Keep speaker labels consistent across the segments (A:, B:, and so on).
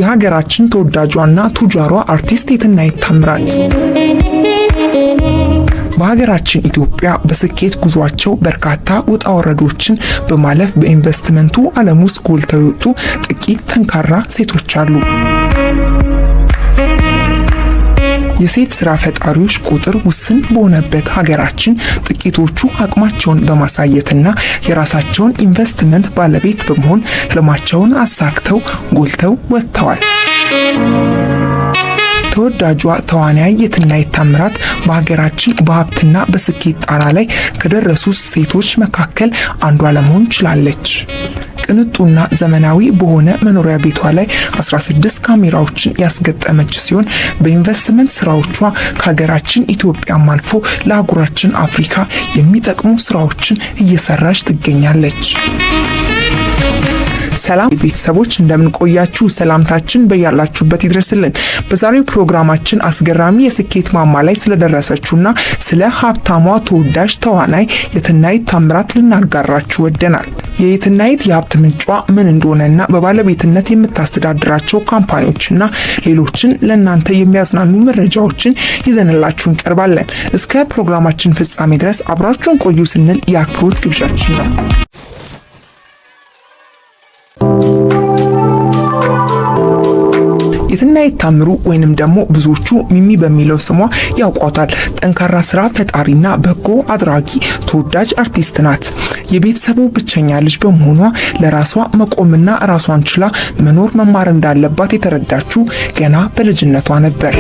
A: የሀገራችን ተወዳጇና ቱጃሯ አርቲስት የትናየት ታምራት በሀገራችን ኢትዮጵያ በስኬት ጉዟቸው በርካታ ውጣ ወረዶችን በማለፍ በኢንቨስትመንቱ ዓለም ውስጥ ጎልተው የወጡ ጥቂት ጠንካራ ሴቶች አሉ። የሴት ስራ ፈጣሪዎች ቁጥር ውስን በሆነበት ሀገራችን ጥቂቶቹ አቅማቸውን በማሳየትና የራሳቸውን ኢንቨስትመንት ባለቤት በመሆን ህልማቸውን አሳክተው ጎልተው ወጥተዋል። ተወዳጇ ተዋናይ የትናየት ታምራት በሀገራችን በሀብትና በስኬት ጣራ ላይ ከደረሱ ሴቶች መካከል አንዷ ለመሆን ችላለች። ቅንጡና ዘመናዊ በሆነ መኖሪያ ቤቷ ላይ 16 ካሜራዎችን ያስገጠመች ሲሆን በኢንቨስትመንት ስራዎቿ ከሀገራችን ኢትዮጵያም አልፎ ለአህጉራችን አፍሪካ የሚጠቅሙ ስራዎችን እየሰራች ትገኛለች። ሰላም ቤተሰቦች እንደምን ቆያችሁ? ሰላምታችን በያላችሁበት ይድረስልን። በዛሬው ፕሮግራማችን አስገራሚ የስኬት ማማ ላይ ስለደረሰችውና ስለ ሀብታሟ ተወዳጅ ተዋናይ የትናየት ታምራት ልናጋራችሁ ወደናል። የትናየት የሀብት ምንጯ ምን እንደሆነና በባለቤትነት የምታስተዳድራቸው ካምፓኒዎችና ሌሎችን ለእናንተ የሚያዝናኑ መረጃዎችን ይዘንላችሁ እንቀርባለን። እስከ ፕሮግራማችን ፍጻሜ ድረስ አብራችሁን ቆዩ ስንል የአክብሮት ግብዣችን ነው። የትናየት ታምሩ ወይንም ደግሞ ብዙዎቹ ሚሚ በሚለው ስሟ ያውቋታል። ጠንካራ ስራ ፈጣሪና በጎ አድራጊ ተወዳጅ አርቲስት ናት። የቤተሰቡ ብቸኛ ልጅ በመሆኗ ለራሷ መቆምና ራሷን ችላ መኖር መማር እንዳለባት የተረዳችው ገና በልጅነቷ ነበር።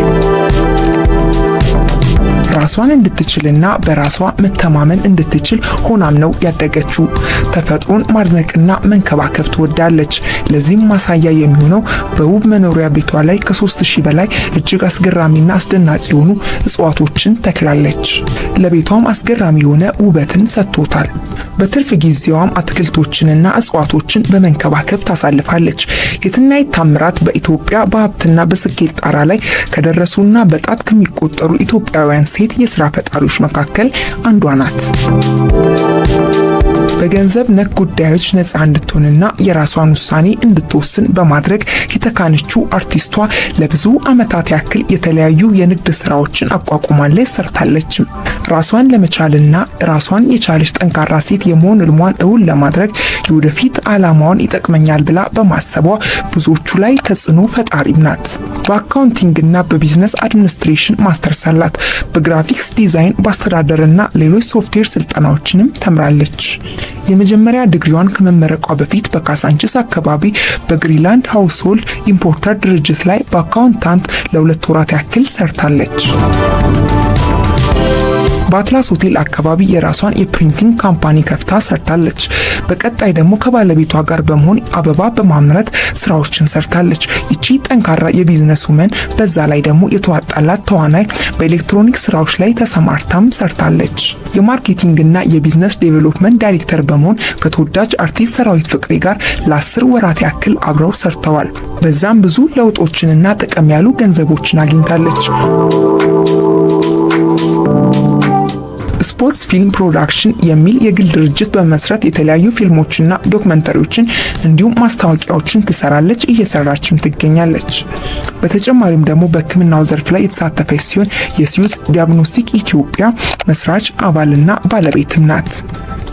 A: ራሷን እንድትችልና በራሷ መተማመን እንድትችል ሆናም ነው ያደገችው። ተፈጥሮን ማድነቅና መንከባከብ ትወዳለች። ለዚህም ማሳያ የሚሆነው በውብ መኖሪያ ቤቷ ላይ ከ3000 በላይ እጅግ አስገራሚና አስደናቂ የሆኑ እጽዋቶችን ተክላለች። ለቤቷም አስገራሚ የሆነ ውበትን ሰጥቶታል። በትርፍ ጊዜዋም አትክልቶችንና እጽዋቶችን በመንከባከብ ታሳልፋለች። የትናየት ታምራት በኢትዮጵያ በሀብትና በስኬት ጣራ ላይ ከደረሱና በጣት ከሚቆጠሩ ኢትዮጵያውያን ሴት የስራ ፈጣሪዎች መካከል አንዷ ናት። በገንዘብ ነክ ጉዳዮች ነፃ እንድትሆንና የራሷን ውሳኔ እንድትወስን በማድረግ የተካነችው አርቲስቷ ለብዙ ዓመታት ያክል የተለያዩ የንግድ ስራዎችን አቋቁማለች፣ ሰርታለች። ራሷን ለመቻልና ራሷን የቻለች ጠንካራ ሴት የመሆን ህልሟን እውን ለማድረግ የወደፊት ዓላማዋን ይጠቅመኛል ብላ በማሰቧ ብዙዎቹ ላይ ተጽዕኖ ፈጣሪም ናት። በአካውንቲንግና በቢዝነስ አድሚኒስትሬሽን ማስተርስ አላት። በግራፊክስ ዲዛይን፣ በአስተዳደርና ሌሎች ሶፍትዌር ስልጠናዎችንም ተምራለች። የመጀመሪያ ዲግሪዋን ከመመረቋ በፊት በካሳንቺስ አካባቢ በግሪንላንድ ሃውስሆልድ ኢምፖርተር ድርጅት ላይ በአካውንታንት ለ2 ወራት ያክል ሰርታለች። በአትላስ ሆቴል አካባቢ የራሷን የፕሪንቲንግ ካምፓኒ ከፍታ ሰርታለች። በቀጣይ ደግሞ ከባለቤቷ ጋር በመሆን አበባ በማምረት ስራዎችን ሰርታለች። ይቺ ጠንካራ የቢዝነስ ውመን በዛ ላይ ደግሞ የተዋጣላት ተዋናይ በኤሌክትሮኒክስ ስራዎች ላይ ተሰማርታም ሰርታለች። የማርኬቲንግና የቢዝነስ ዴቨሎፕመንት ዳይሬክተር በመሆን ከተወዳጅ አርቲስት ሰራዊት ፍቅሬ ጋር ለ10 ወራት ያክል አብረው ሰርተዋል። በዛም ብዙ ለውጦችንና ጥቅም ያሉ ገንዘቦችን አግኝታለች። ስፖርትስ ፊልም ፕሮዳክሽን የሚል የግል ድርጅት በመስራት የተለያዩ ፊልሞችና ዶክመንተሪዎችን እንዲሁም ማስታወቂያዎችን ትሰራለች፣ እየሰራችም ትገኛለች። በተጨማሪም ደግሞ በሕክምናው ዘርፍ ላይ የተሳተፈች ሲሆን የሲዩስ ዲያግኖስቲክ ኢትዮጵያ መስራች አባልና ባለቤትም ናት።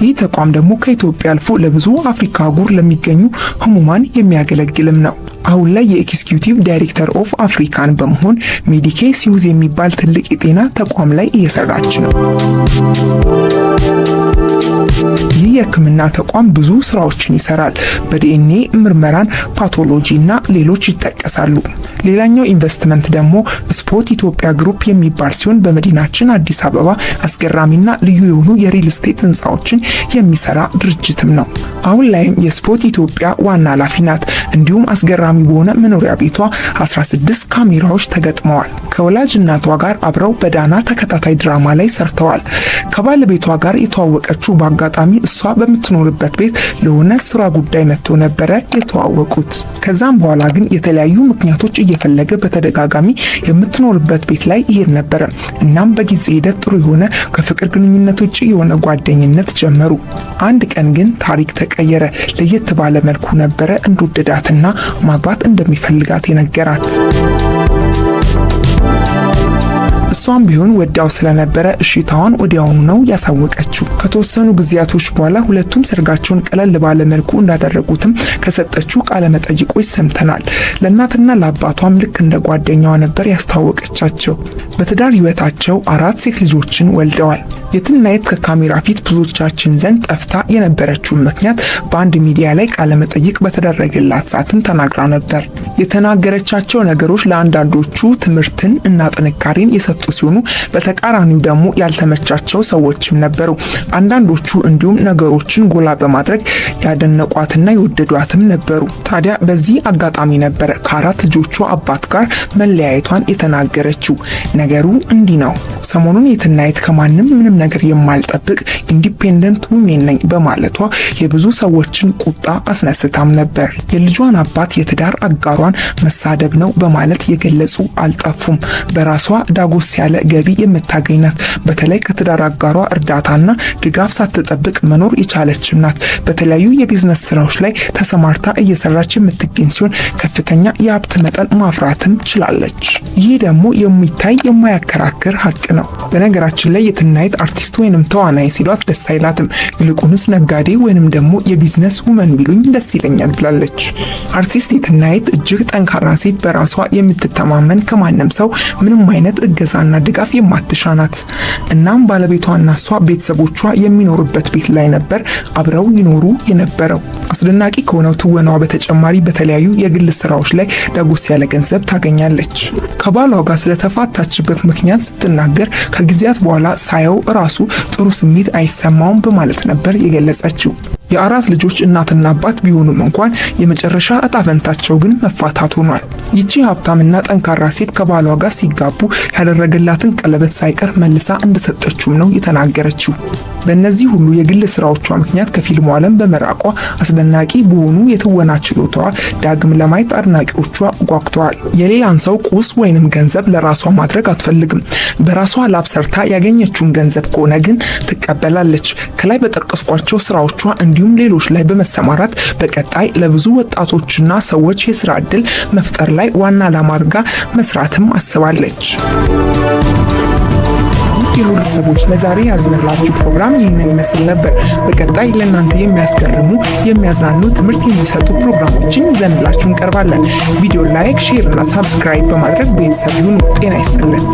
A: ይህ ተቋም ደግሞ ከኢትዮጵያ አልፎ ለብዙ አፍሪካ አህጉር ለሚገኙ ህሙማን የሚያገለግልም ነው። አሁን ላይ የኤክስኪዩቲቭ ዳይሬክተር ኦፍ አፍሪካን በመሆን ሜዲኬ ሲዩዝ የሚባል ትልቅ የጤና ተቋም ላይ እየሰራች ነው። ይህ የሕክምና ተቋም ብዙ ስራዎችን ይሰራል። በዲኤንኤ ምርመራን፣ ፓቶሎጂ እና ሌሎች ይጠቀሳሉ። ሌላኛው ኢንቨስትመንት ደግሞ ስፖርት ኢትዮጵያ ግሩፕ የሚባል ሲሆን በመዲናችን አዲስ አበባ አስገራሚና ልዩ የሆኑ የሪል ስቴት ህንፃዎችን የሚሰራ ድርጅትም ነው። አሁን ላይም የስፖርት ኢትዮጵያ ዋና ኃላፊ ናት። እንዲሁም አስገራሚ በሆነ መኖሪያ ቤቷ 16 ካሜራዎች ተገጥመዋል። ከወላጅ እናቷ ጋር አብረው በዳና ተከታታይ ድራማ ላይ ሰርተዋል። ከባለቤቷ ጋር የተዋወቀችው በአጋጣሚ እሷ በምትኖርበት ቤት ለሆነ ስራ ጉዳይ መጥቶ ነበረ የተዋወቁት። ከዛም በኋላ ግን የተለያዩ ምክንያቶች እየፈለገ በተደጋጋሚ የምትኖርበት ቤት ላይ ይሄድ ነበረ። እናም በጊዜ ሂደት ጥሩ የሆነ ከፍቅር ግንኙነት ውጪ የሆነ ጓደኝነት ጀመሩ። አንድ ቀን ግን ታሪክ ተቀየረ። ለየት ባለ መልኩ ነበረ እንደወደዳት እንደሚወዳትና ማግባት እንደሚፈልጋት የነገራት። እሷም ቢሆን ወዳው ስለነበረ እሺታዋን ወዲያውኑ ነው ያሳወቀችው። ከተወሰኑ ጊዜያቶች በኋላ ሁለቱም ሰርጋቸውን ቀለል ባለ መልኩ እንዳደረጉትም ከሰጠችው ቃለ መጠይቆች ሰምተናል። ለእናትና ለአባቷም ልክ እንደ ጓደኛዋ ነበር ያስተዋወቀቻቸው። በትዳር ህይወታቸው 4 ሴት ልጆችን ወልደዋል። የትናየት ከካሜራ ፊት ብዙዎቻችን ዘንድ ጠፍታ የነበረችውን ምክንያት በአንድ ሚዲያ ላይ ቃለ መጠይቅ በተደረገላት ሰዓትም ተናግራ ነበር። የተናገረቻቸው ነገሮች ለአንዳንዶቹ ትምህርትን እና ጥንካሬን የሰጡ ሲሆኑ በተቃራኒው ደግሞ ያልተመቻቸው ሰዎችም ነበሩ። አንዳንዶቹ እንዲሁም ነገሮችን ጎላ በማድረግ ያደነቋትና የወደዷትም ነበሩ። ታዲያ በዚህ አጋጣሚ ነበረ ከ4 ልጆቿ አባት ጋር መለያየቷን የተናገረችው። ነገሩ እንዲህ ነው። ሰሞኑን የትናየት ከማንም ምንም ነገር የማልጠብቅ ኢንዲፔንደንት ውሜን ነኝ በማለቷ የብዙ ሰዎችን ቁጣ አስነስታም ነበር። የልጇን አባት የትዳር አጋሯን መሳደብ ነው በማለት የገለጹ አልጠፉም። በራሷ ዳጎስ ያለ ገቢ የምታገኝ ናት። በተለይ ከትዳር አጋሯ እርዳታና ድጋፍ ሳትጠብቅ መኖር የቻለችም ናት። በተለያዩ የቢዝነስ ስራዎች ላይ ተሰማርታ እየሰራች የምትገኝ ሲሆን ከፍተኛ የሀብት መጠን ማፍራትም ችላለች። ይህ ደግሞ የሚታይ የማያከራክር ሀቅ ነው። በነገራችን ላይ የትናየት አርቲስት ወይንም ተዋናይ ሲሏት ደስ አይላትም። ይልቁንስ ነጋዴ ወይንም ደግሞ የቢዝነስ ውመን ቢሉኝ ደስ ይለኛል ብላለች። አርቲስት የትናየት እጅግ ጠንካራ ሴት፣ በራሷ የምትተማመን፣ ከማንም ሰው ምንም አይነት እገዛና ድጋፍ የማትሻ ናት። እናም ባለቤቷና እሷ ቤተሰቦቿ የሚኖሩበት ቤት ላይ ነበር አብረው ይኖሩ የነበረው። አስደናቂ ከሆነው ትወናዋ በተጨማሪ በተለያዩ የግል ስራዎች ላይ ዳጎስ ያለ ገንዘብ ታገኛለች። ከባሏ ጋር ስለተፋታችበት ምክንያት ስትናገር ከጊዜያት በኋላ ሳየው ራሱ ጥሩ ስሜት አይሰማውም በማለት ነበር የገለጸችው። የ4 ልጆች እናትና አባት ቢሆኑም እንኳን የመጨረሻ እጣ ፈንታቸው ግን መፋታት ሆኗል። ይቺ ሀብታምና ጠንካራ ሴት ከባሏ ጋር ሲጋቡ ያደረገላትን ቀለበት ሳይቀር መልሳ እንደሰጠችውም ነው የተናገረችው። በእነዚህ ሁሉ የግል ስራዎቿ ምክንያት ከፊልሙ ዓለም በመራቋ አስደናቂ በሆኑ የትወና ችሎታዋ ዳግም ለማየት አድናቂዎቿ ጓጉተዋል። የሌላን ሰው ቁስ ወይንም ገንዘብ ለራሷ ማድረግ አትፈልግም። በራሷ ላብ ሰርታ ያገኘችውን ገንዘብ ከሆነ ግን ትቀበላለች። ከላይ በጠቀስኳቸው ስራዎቿ እንዲሁም ሌሎች ላይ በመሰማራት በቀጣይ ለብዙ ወጣቶችና ሰዎች የስራ ዕድል መፍጠር ላይ ዋና ዓላማ አድርጋ መስራትም አስባለች። የሁሉ ሰዎች ለዛሬ ያዝንላችሁ ፕሮግራም ይህንን ይመስል ነበር። በቀጣይ ለእናንተ የሚያስገርሙ፣ የሚያዝናኑ፣ ትምህርት የሚሰጡ ፕሮግራሞችን ይዘንላችሁ እንቀርባለን። ቪዲዮ ላይክ፣ ሼር እና ሳብስክራይብ በማድረግ ቤተሰብ ይሁኑ። ጤና ይስጥልን።